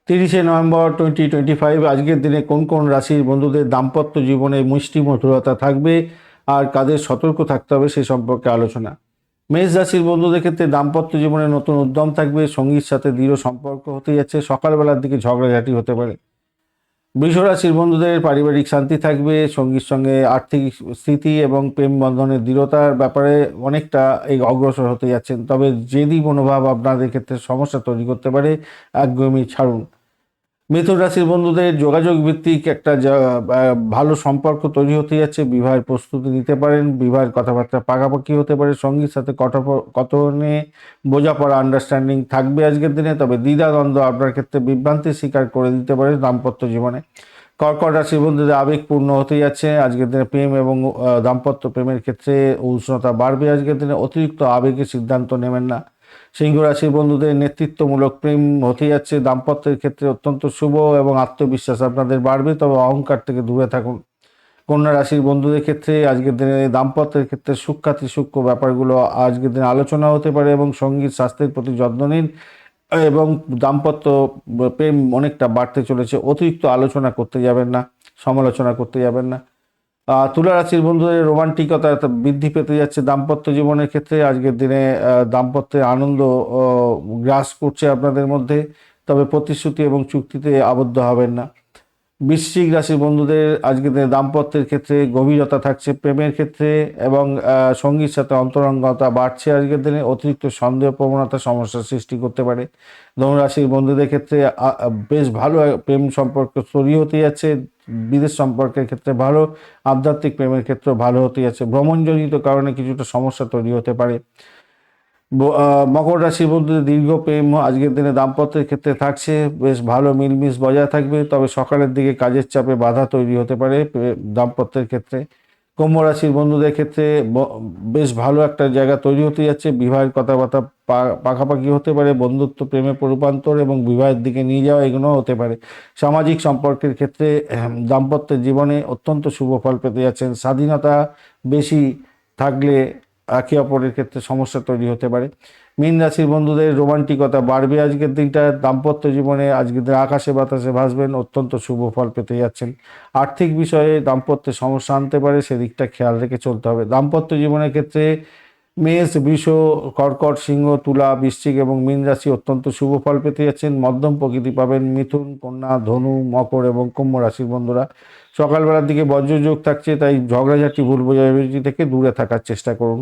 30 November 2025 আজকের দিনে কোন কোন রাশির বন্ধুদের দাম্পত্য জীবনে মিষ্টি মধুরতা থাকবে আর কাদের সতর্ক থাকতে হবে সে সম্পর্কে আলোচনা। মেষ রাশির বন্ধুদের ক্ষেত্রে দাম্পত্য জীবনে নতুন উদ্যম থাকবে, সঙ্গীর সাথে দৃঢ় সম্পর্ক হতে যাচ্ছে, সকালবেলার দিকে ঝগড়াঝাটি হতে পারে। বৃষ রাশির বন্ধুদের পারিবারিক শান্তি থাকবে, সঙ্গীর সঙ্গে আর্থিক স্থিতি এবং প্রেম বন্ধনের দৃঢ়তার ব্যাপারে অনেকটা এই অগ্রসর হতে যাচ্ছেন, তবে জেদি মনোভাব আপনাদের ক্ষেত্রে সমস্যা তৈরি করতে পারে, একগুঁয়েমি ছাড়ুন। মিথুন রাশির বন্ধুদের যোগাযোগ ভিত্তিক একটা ভালো সম্পর্ক তৈরি হতে যাচ্ছে, বিবাহের প্রস্তুতি নিতে পারেন, বিবাহের কথাবার্তা পাকাপাকি হতে পারে, সঙ্গীর সাথে কথনে বোঝাপড়া আন্ডারস্ট্যান্ডিং থাকবে আজকের দিনে, তবে দ্বিধাদ্বন্দ্ব আপনার ক্ষেত্রে বিভ্রান্তির শিকার করে দিতে পারে দাম্পত্য জীবনে। কর্কট রাশির বন্ধুদের আবেগপূর্ণ হতে যাচ্ছে আজকের দিনে, প্রেম এবং দাম্পত্য প্রেমের ক্ষেত্রে উষ্ণতা বাড়বে আজকের দিনে, অতিরিক্ত আবেগে সিদ্ধান্ত নেবেন না। সিংহ রাশির বন্ধুদের নেতৃত্বমূলক প্রেম হতে যাচ্ছে, দাম্পত্যের ক্ষেত্রে অত্যন্ত শুভ এবং আত্মবিশ্বাস আপনাদের বাড়বে, তবে অহংকার থেকে দূরে থাকুন। কন্যা রাশির বন্ধুদের ক্ষেত্রে আজকের দিনে দাম্পত্যের ক্ষেত্রে সূক্ষ্ম ব্যাপারগুলো আজকের দিনে আলোচনা হতে পারে এবং সঙ্গীত স্বাস্থ্যের প্রতি যত্ন নিন এবং দাম্পত্য প্রেম অনেকটা বাড়তে চলেছে, অতিরিক্ত আলোচনা করতে যাবেন না, সমালোচনা করতে যাবেন না। তুলা রাশির বন্ধুদের রোমান্টিকতা বৃদ্ধি পেতে যাচ্ছে দাম্পত্য জীবনের ক্ষেত্রে আজকের দিনে, দাম্পত্যের আনন্দ গ্রাস করছে আপনাদের মধ্যে, তবে প্রতিশ্রুতি এবং চুক্তিতে আবদ্ধ হবেন না। বৃশ্চিক রাশির বন্ধুদের আজকের দিনে দাম্পত্যের ক্ষেত্রে গভীরতা থাকছে, প্রেমের ক্ষেত্রে এবং সঙ্গীর সাথে অন্তরঙ্গতা বাড়ছে আজকের দিনে, অতিরিক্ত সন্দেহ প্রবণতা সমস্যার সৃষ্টি করতে পারে। ধনুরাশির বন্ধুদের ক্ষেত্রে বেশ ভালো প্রেম সম্পর্ক তৈরি হতে যাচ্ছে, বিদেশ সম্পর্কের ক্ষেত্রে ভালো, আধ্যাত্মিক প্রেমের ক্ষেত্রে ভালো হতে যাচ্ছে, ভ্রমণজনিত কারণে কিছুটা সমস্যা তৈরি হতে পারে। মকর রাশির বন্ধুদের দীর্ঘ প্রেম আজকের দিনে দাম্পত্যের ক্ষেত্রে থাকছে, বেশ ভালো মিলমিশ বজায় থাকবে, তবে সকালের দিকে কাজের চাপে বাধা তৈরি হতে পারে দাম্পত্যের ক্ষেত্রে। কুম্ভ রাশির বন্ধুদের ক্ষেত্রে বেশ ভালো একটা জায়গা তৈরি হতে যাচ্ছে, বিবাহের কথাবার্তা পাকাপাকি হতে পারে, বন্ধুত্ব প্রেমে রূপান্তর এবং বিবাহের দিকে নিয়ে যাওয়া এগুলো হতে পারে। সামাজিক সম্পর্কের ক্ষেত্রে দাম্পত্যের জীবনে অত্যন্ত শুভ ফল পেতে যাচ্ছেন, স্বাধীনতা বেশি থাকলে একে অপরের ক্ষেত্রে সমস্যা তৈরি হতে পারে। মীন রাশির বন্ধুদের রোমান্টিকতা বাড়বে আজকের দিনটা, দাম্পত্য জীবনে আজকের দিন আকাশে বাতাসে ভাসবেন, অত্যন্ত শুভ ফল পেতে যাচ্ছেন। আর্থিক বিষয়ে দাম্পত্যে সমস্যা আনতে পারে, সেদিকটা খেয়াল রেখে চলতে হবে। দাম্পত্য জীবনের ক্ষেত্রে মেষ, বৃষ, কর্কট, সিংহ, তুলা, বৃশ্চিক এবং মীন রাশি অত্যন্ত শুভ ফল পেতে যাচ্ছেন। মধ্যম প্রকৃতি পাবেন মিথুন, কন্যা, ধনু, মকর এবং কুম্ভ রাশির বন্ধুরা। সকালবেলার দিকে বজ্রযোগ থাকছে, তাই ঝগড়াঝাটি ভুল বোঝাবুঝি থেকে দূরে থাকার চেষ্টা করুন।